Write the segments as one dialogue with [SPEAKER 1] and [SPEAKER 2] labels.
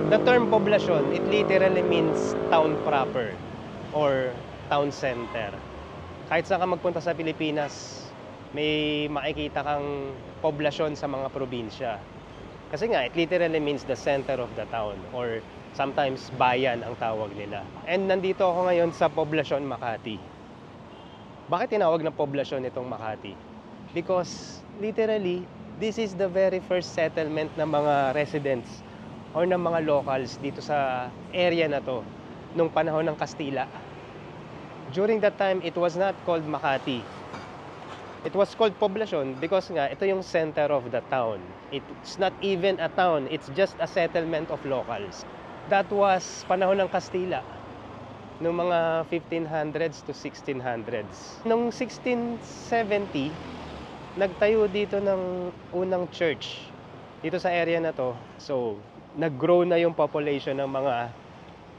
[SPEAKER 1] The term poblasyon, it literally means town proper or town center. Kahit saan ka magpunta sa Pilipinas, may makikita kang poblasyon sa mga probinsya. Kasi nga, it literally means the center of the town or sometimes bayan ang tawag nila. And nandito ako ngayon sa Poblacion, Makati. Bakit tinawag na poblasyon itong Makati? Because literally, this is the very first settlement ng mga residents or ng mga locals dito sa area na to nung panahon ng Kastila. During that time, it was not called Makati. It was called Poblacion because nga ito yung center of the town. It's not even a town, it's just a settlement of locals. That was panahon ng Kastila, noong mga 1500s to 1600s. Noong 1670, nagtayo dito ng unang church dito sa area na to. So, nag-grow na yung population ng mga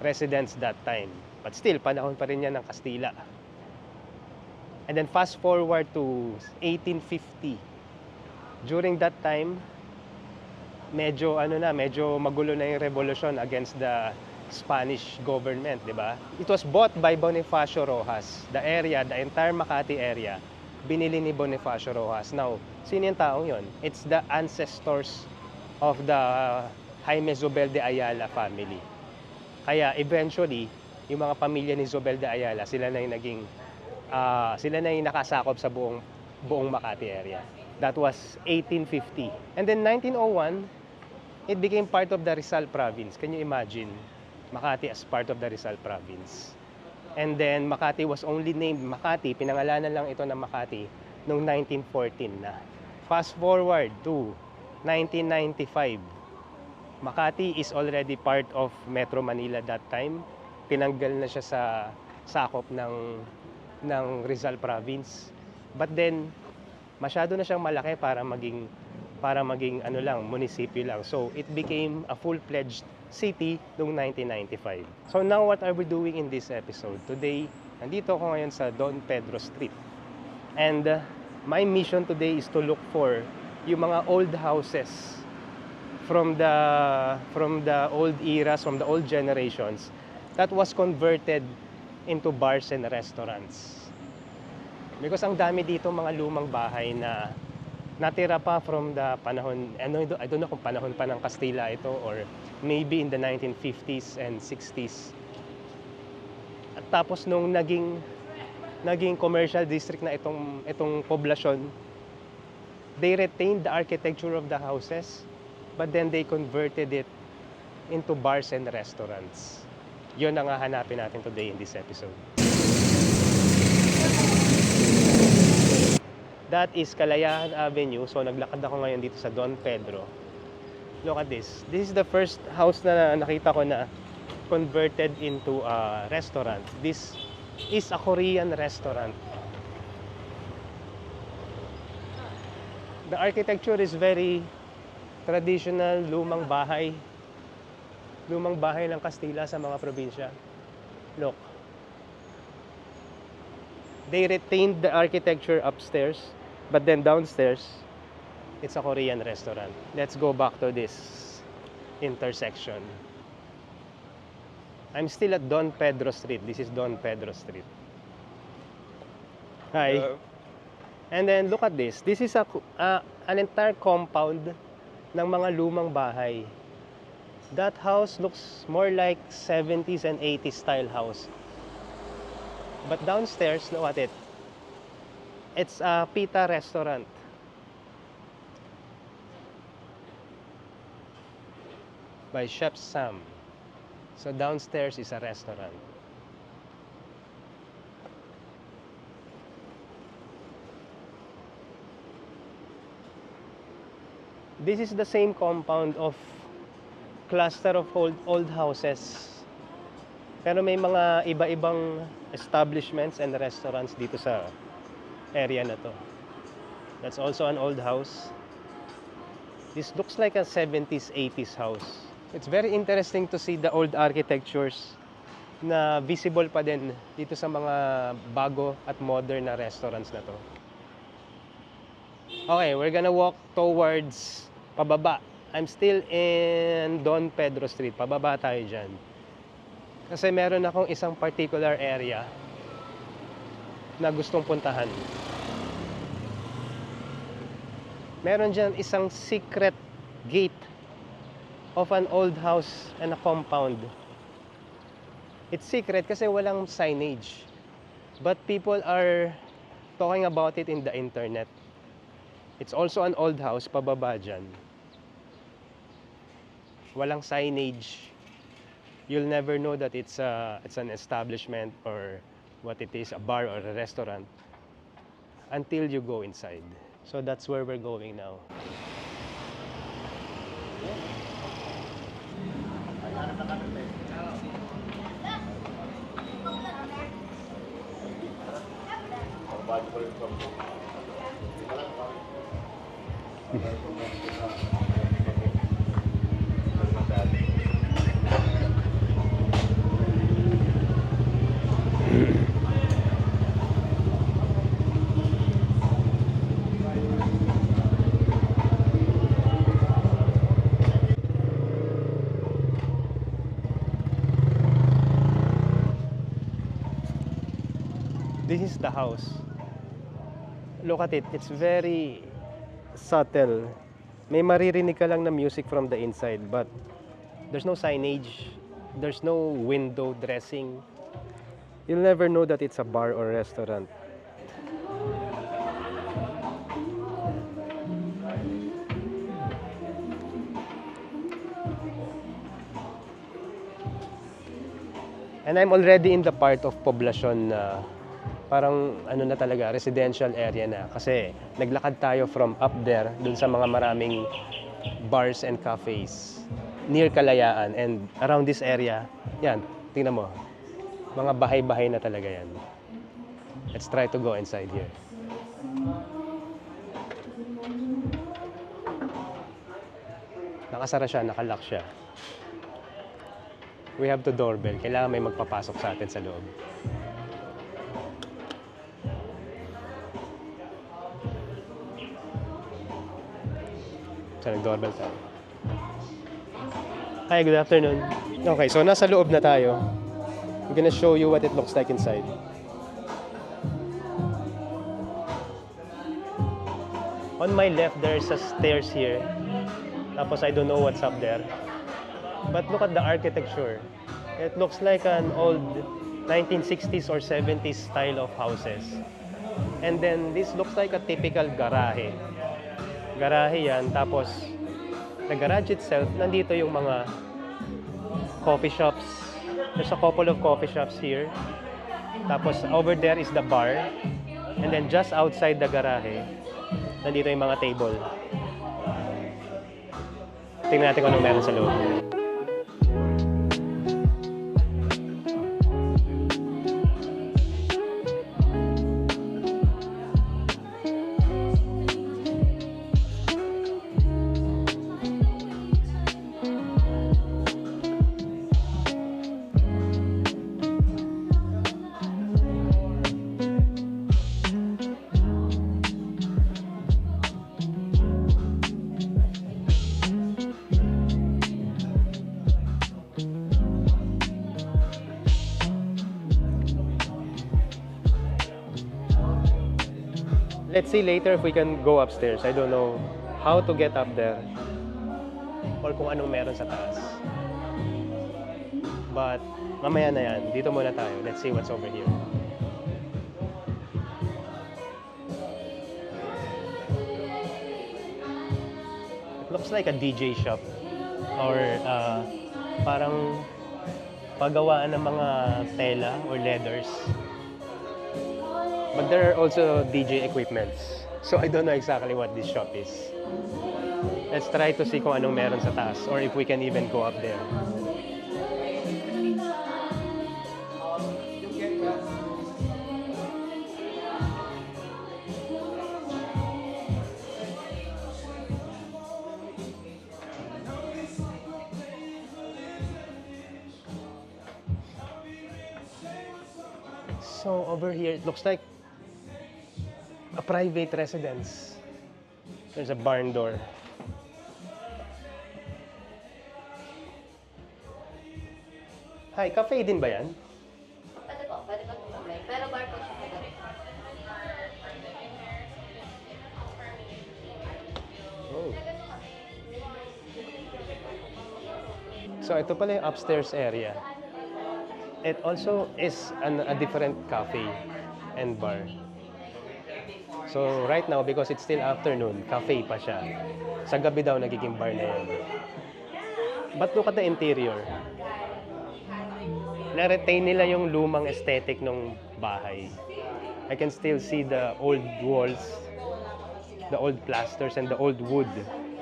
[SPEAKER 1] residents that time. But still, panahon pa rin yan ng Kastila. And then fast forward to 1850. During that time, medyo magulo na yung revolution against the Spanish government, di ba? It was bought by Bonifacio Rojas. The entire Makati area, binili ni Bonifacio Rojas. Now, sino yung taong yon? It's the ancestors of the Jaime Zobel de Ayala family. Kaya eventually, yung mga pamilya ni Zobel de Ayala, sila na yung nakasakop sa buong Makati area. That was 1850. And then 1901, it became part of the Rizal province. Can you imagine? Makati as part of the Rizal province. And then Makati was only named Makati, pinangalanan lang ito ng Makati noong 1914 na. Fast forward to 1995. Makati is already part of Metro Manila that time. Tinanggal na siya sa sakop ng Rizal province. But then masyado na siyang malaki para maging munisipyo lang. So it became a full-fledged city noong 1995. So now what are we doing in this episode? Today, nandito ako ngayon sa Don Pedro Street. And my mission today is to look for yung mga old houses from the old eras, from the old generations that was converted into bars and restaurants. Because ang dami dito mga lumang bahay na natira pa from the panahon, I don't know kung panahon pa ng Kastila ito or maybe in the 1950s and 60s. At tapos nung naging commercial district na itong poblasyon, they retained the architecture of the houses, but then they converted it into bars and restaurants. Yun ang hahanapin natin today in this episode. That is Kalayaan Avenue. So naglakad ako ngayon dito sa Don Pedro. Look at this. This is the first house na nakita ko na converted into a restaurant. This is a Korean restaurant. The architecture is very traditional, lumang bahay. Lumang bahay ng Kastila sa mga probinsya. Look. They retained the architecture upstairs, but then downstairs, it's a Korean restaurant. Let's go back to this intersection. I'm still at Don Pedro Street. This is Don Pedro Street. Hi.
[SPEAKER 2] Hello.
[SPEAKER 1] And then look at this. This is an entire compound ng mga lumang bahay. That house looks more like 70s and 80s style house. But downstairs, look at it. It's a pita restaurant. By Chef Sam. So downstairs is a restaurant. This is the same compound of cluster of old houses. Pero may mga iba-ibang establishments and restaurants dito sa area na to. That's also an old house. This looks like a 70s, 80s house. It's very interesting to see the old architectures na visible pa din dito sa mga bago at modern na restaurants na to. Okay, we're gonna walk towards pababa I'm still in Don Pedro Street. Pababa tayo dyan. Kasi meron akong isang particular area na gustong puntahan. Meron dyan isang secret gate of an old house and a compound. It's secret kasi walang signage. But people are talking about it in the internet. It's also an old house, pababa dyan. Walang signage. You'll never know that it's an establishment or what it is, a bar or a restaurant, until you go inside. So that's where we're going now. This is the house. Look at it. It's very subtle. May maririnig ka lang na music from the inside, but there's no signage. There's no window dressing. You'll never know that it's a bar or restaurant. And I'm already in the part of Poblacion na parang ano na talaga, residential area na. Kasi naglakad tayo from up there, dun sa mga maraming bars and cafes near Kalayaan, and around this area, yan, tingnan mo, mga bahay-bahay na talaga yan. Let's try to go inside here. Nakasara siya, nakalock siya. We have to doorbell. Kailangan may magpapasok sa atin sa loob. So, nag-doorbell tayo. Hi, good afternoon. Okay, so nasa loob na tayo. I'm gonna show you what it looks like inside. On my left, there's a stairs here. Tapos I don't know what's up there. But look at the architecture. It looks like an old 1960s or 70s style of houses. And then this looks like a typical garahe. Garahe yan, tapos the garage itself, nandito yung mga coffee shops. There's a couple of coffee shops here. Tapos over there is the bar. And then just outside the garahe, nandito yung mga table. Tingnan natin kung anong meron sa loob. Let's see later if we can go upstairs. I don't know how to get up there or kung anong meron sa taas. But mamaya na yan. Dito muna tayo. Let's see what's over here. It looks like a DJ shop or parang paggawaan ng mga tela or leathers. But there are also DJ equipments. So I don't know exactly what this shop is. Let's try to see kung anong meron sa taas or if we can even go up there. So over here, it looks like a private residence. There's a barn door. Hi, cafe din ba yan?
[SPEAKER 2] Pwede po tumambay. Pero bar po siya kagabi.
[SPEAKER 1] Oh. So ito pala yung upstairs area. It also is a different cafe and bar. So right now, because it's still afternoon, cafe pa siya. Sa gabi daw, nagiging bar na yan. But look at the interior. Na-retain nila yung lumang aesthetic ng bahay. I can still see the old walls, the old plasters, and the old wood.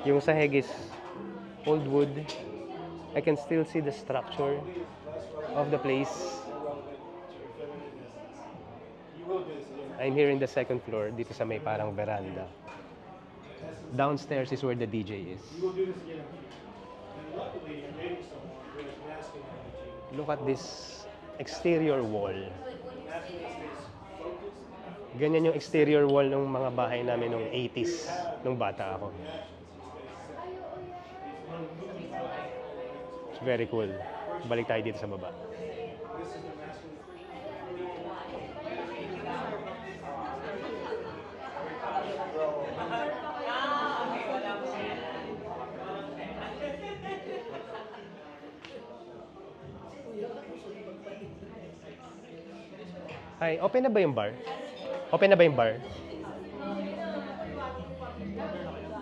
[SPEAKER 1] Yung sahig is old wood. I can still see the structure of the place. I'm here in the second floor, dito sa may parang veranda. Downstairs is where the DJ is. Look at this exterior wall. Ganyan yung exterior wall ng mga bahay namin nung 80s, nung bata ako. It's very cool. Balik tayo dito sa baba. Hi, open na ba yung bar? Open na ba yung bar?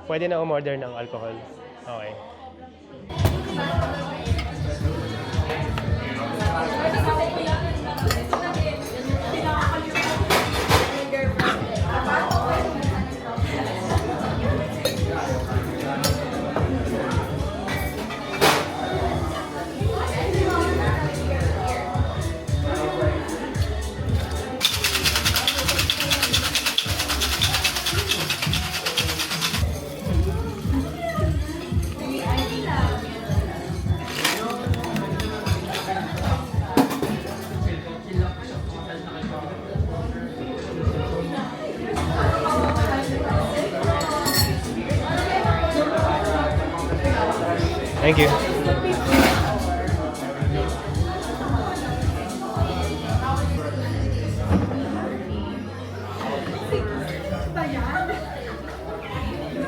[SPEAKER 1] Pwede na umorder ng alcohol. Okay. Thank you.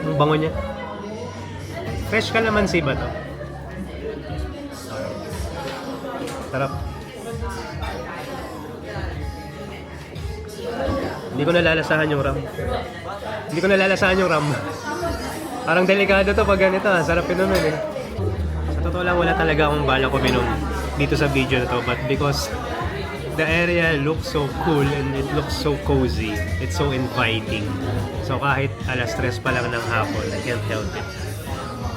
[SPEAKER 1] Ang bango niya. Fresh calamansi ba to? Sarap. Hindi ko nalalasahan yung ram. Hindi ko nalalasahan yung ram. Parang delikado to pag ganito. Sarap yun naman eh. Sa totoo lang, wala talaga akong bala ko minom dito sa video na to. But because the area looks so cool and it looks so cozy, it's so inviting. So kahit alas 3 pa lang ng hapon, I can't help it.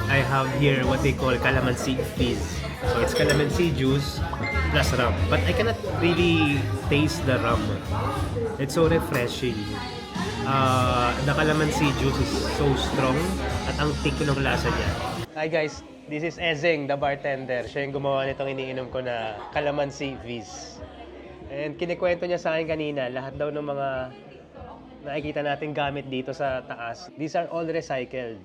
[SPEAKER 1] I have here what they call calamansi fizz. So it's calamansi juice plus rum. But I cannot really taste the rum. It's so refreshing. The calamansi juice is so strong at ang thick ng lasa niya. Hi guys, this is Ezeng, the bartender. Siya yung gumawa nitong iniinom ko na calamansi fizz. And kinikwento niya sa akin kanina, lahat daw ng mga nakikita natin gamit dito sa taas, these are all recycled.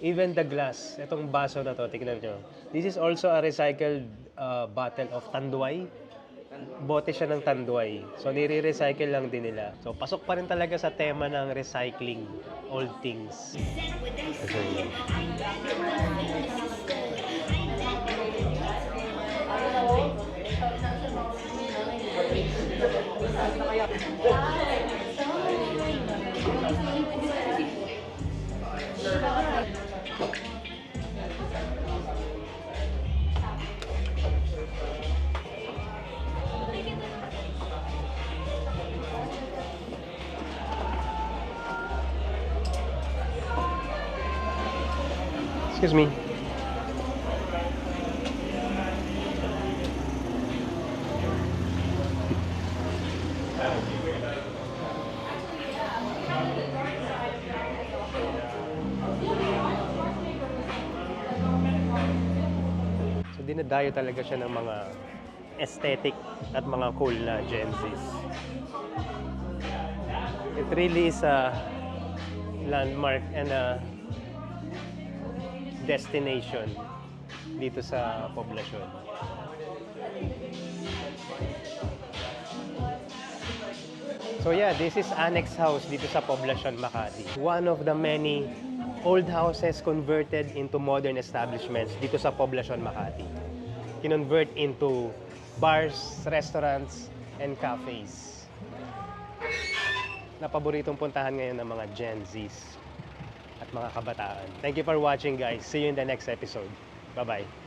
[SPEAKER 1] Even the glass, itong baso na to, tignan nyo. This is also a recycled bottle of tanduay. Bote siya ng tanduay. So, nire-recycle lang din nila. So, pasok pa rin talaga sa tema ng recycling old things. Excuse me. So dinadayo talaga siya ng mga aesthetic at mga cool na Gen Zs. It really is a landmark and a destination dito sa poblasyon. So yeah, this is Annex House dito sa Poblacion, Makati. One of the many old houses converted into modern establishments dito sa Poblacion, Makati. Kinonvert into bars, restaurants, and cafes. Na paboritong puntahan ngayon ng mga Gen Zs at mga kabataan. Thank you for watching, guys. See you in the next episode. Bye-bye.